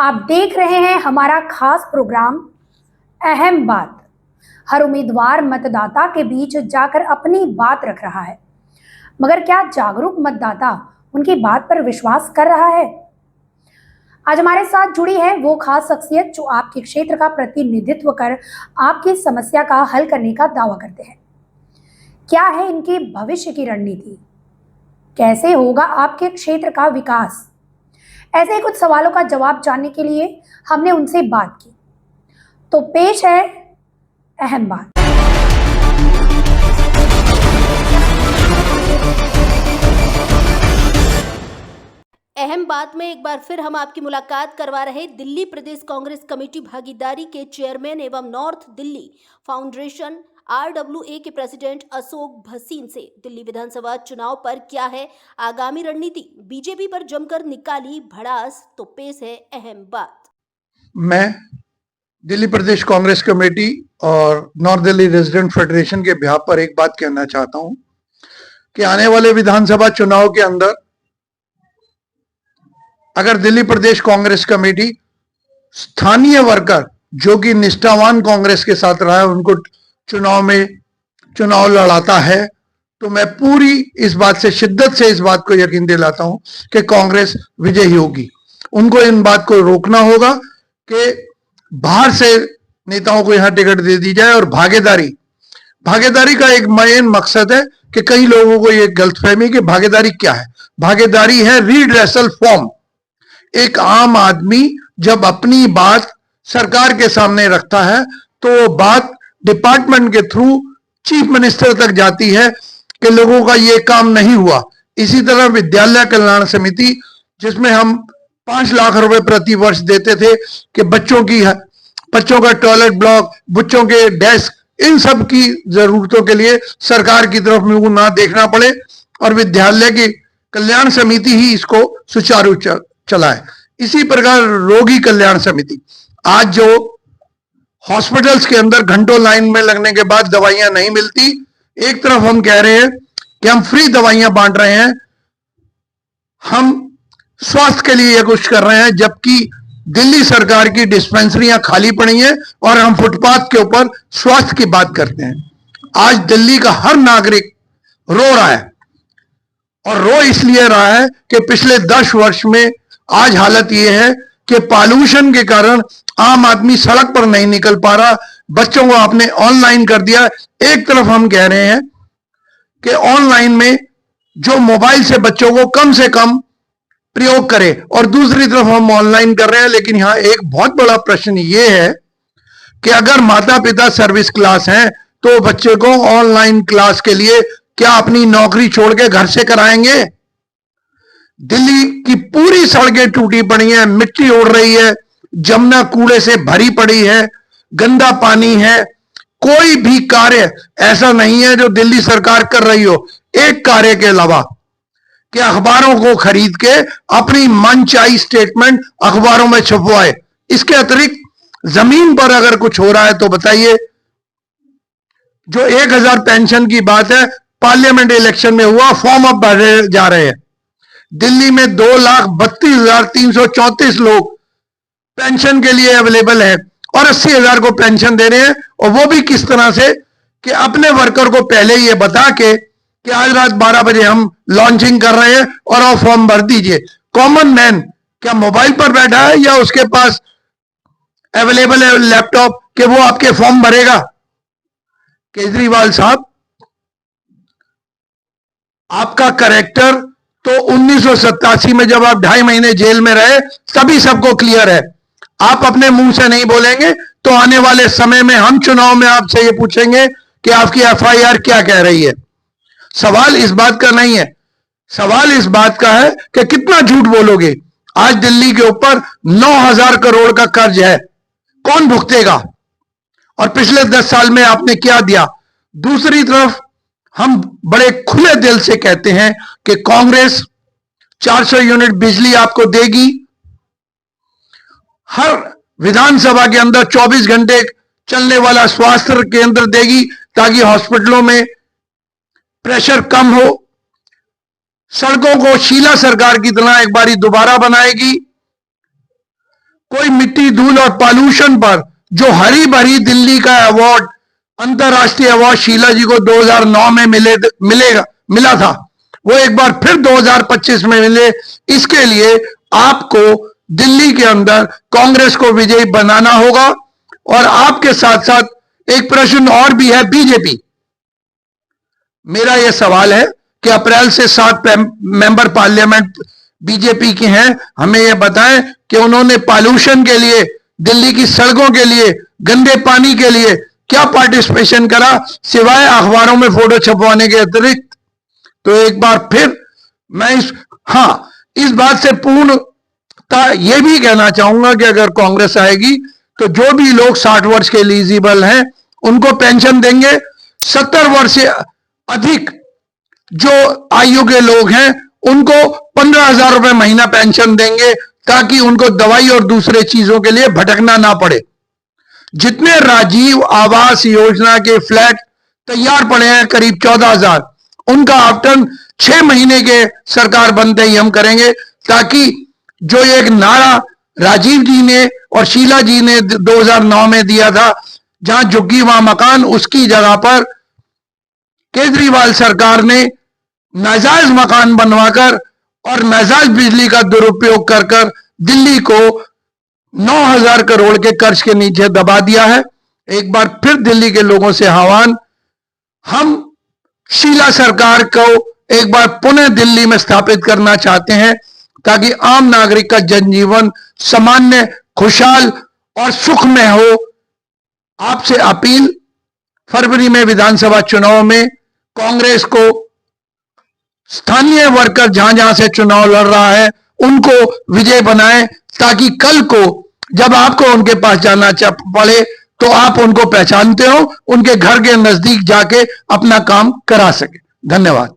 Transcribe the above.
आप देख रहे हैं हमारा खास प्रोग्राम अहम बात। हर उम्मीदवार मतदाता के बीच जाकर अपनी बात रख रहा है, मगर क्या जागरूक मतदाता उनकी बात पर विश्वास कर रहा है? आज हमारे साथ जुड़ी है वो खास शख्सियत जो आपके क्षेत्र का प्रतिनिधित्व कर आपकी समस्या का हल करने का दावा करते हैं। क्या है इनकी भविष्य की रणनीति? कैसे होगा आपके क्षेत्र का विकास? ऐसे ही कुछ सवालों का जवाब जानने के लिए हमने उनसे बात की। तो पेश है अहम बात। अहम बात में एक बार फिर हम आपकी मुलाकात करवा रहे दिल्ली प्रदेश कांग्रेस कमेटी भागीदारी के चेयरमैन एवं नॉर्थ दिल्ली फाउंडेशन RWA के प्रेसिडेंट अशोक भसीन से। दिल्ली विधानसभा चुनाव पर क्या है आगामी रणनीति? बीजेपी पर जमकर निकाली भड़ास, तो पेश है अहम बात। मैं दिल्ली प्रदेश कांग्रेस कमेटी और नॉर्थ दिल्ली रेजिडेंट फेडरेशन के बिहाफ पर एक बात कहना चाहता हूं कि आने वाले विधानसभा चुनाव के अंदर अगर दिल्ली प्रदेश कांग्रेस कमेटी स्थानीय वर्कर जो कि निष्ठावान कांग्रेस के साथ रहा है उनको चुनाव लड़ाता है, तो मैं पूरी इस बात से शिद्दत से इस बात को यकीन दिलाता हूं कि कांग्रेस विजयी होगी। उनको इन बात को रोकना होगा कि बाहर से नेताओं को यहां टिकट दे दी जाए। और भागीदारी का एक मेन मकसद है कि कई लोगों को यह गलतफहमी कि भागीदारी क्या है। भागीदारी है रीड्रेसल फॉर्म। एक आम आदमी जब अपनी बात सरकार के सामने रखता है तो बात डिपार्टमेंट के थ्रू चीफ मिनिस्टर तक जाती है कि लोगों का ये काम नहीं हुआ। इसी तरह विद्यालय कल्याण समिति, जिसमें हम 5 लाख रुपए प्रति वर्ष देते थे कि बच्चों का टॉयलेट ब्लॉक, बच्चों के डेस्क, इन सब की जरूरतों के लिए सरकार की तरफ मुंह ना देखना पड़े और विद्यालय की कल्याण समिति ही इसको सुचारू चलाए। इसी प्रकार रोगी कल्याण समिति, आज जो हॉस्पिटल्स के अंदर घंटों लाइन में लगने के बाद दवाइयां नहीं मिलती, एक तरफ हम कह रहे हैं कि हम फ्री दवाइयां बांट रहे हैं, हम स्वास्थ्य के लिए कुछ कर रहे हैं, जबकि दिल्ली सरकार की डिस्पेंसरियां खाली पड़ी हैं और हम फुटपाथ के ऊपर स्वास्थ्य की बात करते हैं। आज दिल्ली का हर नागरिक रो रहा है और रो इसलिए रहा है कि पिछले 10 वर्ष में आज हालत यह है कि पॉल्यूशन के कारण आम आदमी सड़क पर नहीं निकल पा रहा। बच्चों को आपने ऑनलाइन कर दिया। एक तरफ हम कह रहे हैं कि ऑनलाइन में जो मोबाइल से बच्चों को कम से कम प्रयोग करे, और दूसरी तरफ हम ऑनलाइन कर रहे हैं। लेकिन यहां एक बहुत बड़ा प्रश्न यह है कि अगर माता पिता सर्विस क्लास हैं तो बच्चे को ऑनलाइन क्लास के लिए क्या अपनी नौकरी छोड़ के घर से कराएंगे? दिल्ली की पूरी सड़कें टूटी पड़ी हैं, मिट्टी उड़ रही है, जमुना कूड़े से भरी पड़ी है, गंदा पानी है। कोई भी कार्य ऐसा नहीं है जो दिल्ली सरकार कर रही हो, एक कार्य के अलावा कि अखबारों को खरीद के अपनी मनचाही स्टेटमेंट अखबारों में छपवाए। इसके अतिरिक्त जमीन पर अगर कुछ हो रहा है तो बताइए। जो 1000 पेंशन की बात है, पार्लियामेंट इलेक्शन में हुआ, फॉर्म अब भरे जा रहे हैं। दिल्ली में 2,32,334 लोग पेंशन के लिए अवेलेबल है और 80,000 को पेंशन दे रहे हैं। और वो भी किस तरह से कि अपने वर्कर को पहले ये बता के कि आज रात 12 बजे हम लॉन्चिंग कर रहे हैं और आप फॉर्म भर दीजिए। कॉमन मैन क्या मोबाइल पर बैठा है या उसके पास अवेलेबल है लैपटॉप कि वो आपके फॉर्म भरेगा? केजरीवाल साहब, आपका कैरेक्टर तो 1987 में जब आप 2.5 महीने जेल में रहे तभी सबको क्लियर है। आप अपने मुंह से नहीं बोलेंगे तो आने वाले समय में हम चुनाव में आपसे ये पूछेंगे कि आपकी FIR क्या कह रही है। सवाल इस बात का नहीं है, सवाल इस बात का है कि कितना झूठ बोलोगे। आज दिल्ली के ऊपर 9,000 करोड़ का कर्ज है, कौन भुगतेगा? और पिछले 10 साल में आपने क्या दिया? दूसरी तरफ हम बड़े खुले दिल से कहते हैं कि कांग्रेस 400 यूनिट बिजली आपको देगी, हर विधानसभा के अंदर 24 घंटे चलने वाला स्वास्थ्य केंद्र देगी ताकि हॉस्पिटलों में प्रेशर कम हो, सड़कों को शीला सरकार की तरह एक बारी दोबारा बनाएगी, कोई मिट्टी धूल और पॉल्यूशन पर जो हरी भरी दिल्ली का अवार्ड, अंतरराष्ट्रीय अवार्ड शीला जी को 2009 में मिला था, वो एक बार फिर 2025 में मिले। इसके लिए आपको दिल्ली के अंदर कांग्रेस को विजयी बनाना होगा। और आपके साथ साथ एक प्रश्न और भी है बीजेपी। मेरा यह सवाल है कि अप्रैल से 7 मेंबर पार्लियामेंट बीजेपी की हैं, हमें यह बताएं कि उन्होंने पॉल्यूशन के लिए, दिल्ली की सड़कों के लिए, गंदे पानी के लिए क्या पार्टिसिपेशन करा सिवाय अखबारों में फोटो छपवाने के अतिरिक्त। तो एक बार फिर मैं इस बात से पूर्णता यह भी कहना चाहूंगा कि अगर कांग्रेस आएगी तो जो भी लोग 60 वर्ष के एलिजिबल हैं उनको पेंशन देंगे। 70 वर्ष से अधिक जो आयु के लोग हैं उनको 15,000 रुपए महीना पेंशन देंगे, ताकि उनको दवाई और दूसरे चीजों के लिए भटकना ना पड़े। जितने राजीव आवास योजना के फ्लैट तैयार पड़े हैं करीब 14,000, उनका आवंटन 6 महीने के सरकार बनते ही हम करेंगे, ताकि जो एक नारा राजीव जी ने और शीला जी ने 2009 में दिया था, जहां झुग्गी वहां मकान, उसकी जगह पर केजरीवाल सरकार ने नाजायज मकान बनवाकर और नाजायज बिजली का दुरुपयोग कर दिल्ली को 9,000 करोड़ के कर्ज के नीचे दबा दिया है। एक बार फिर दिल्ली के लोगों से आह्वान, हम शीला सरकार को एक बार पुनः दिल्ली में स्थापित करना चाहते हैं, ताकि आम नागरिक का जनजीवन सामान्य, खुशहाल और सुख में हो। आपसे अपील, फरवरी में विधानसभा चुनाव में कांग्रेस को स्थानीय वर्कर जहां जहां से चुनाव लड़ रहा है उनको विजय बनाएं, ताकि कल को जब आपको उनके पास जाना पड़े तो आप उनको पहचानते हो, उनके घर के नजदीक जाके अपना काम करा सके। धन्यवाद।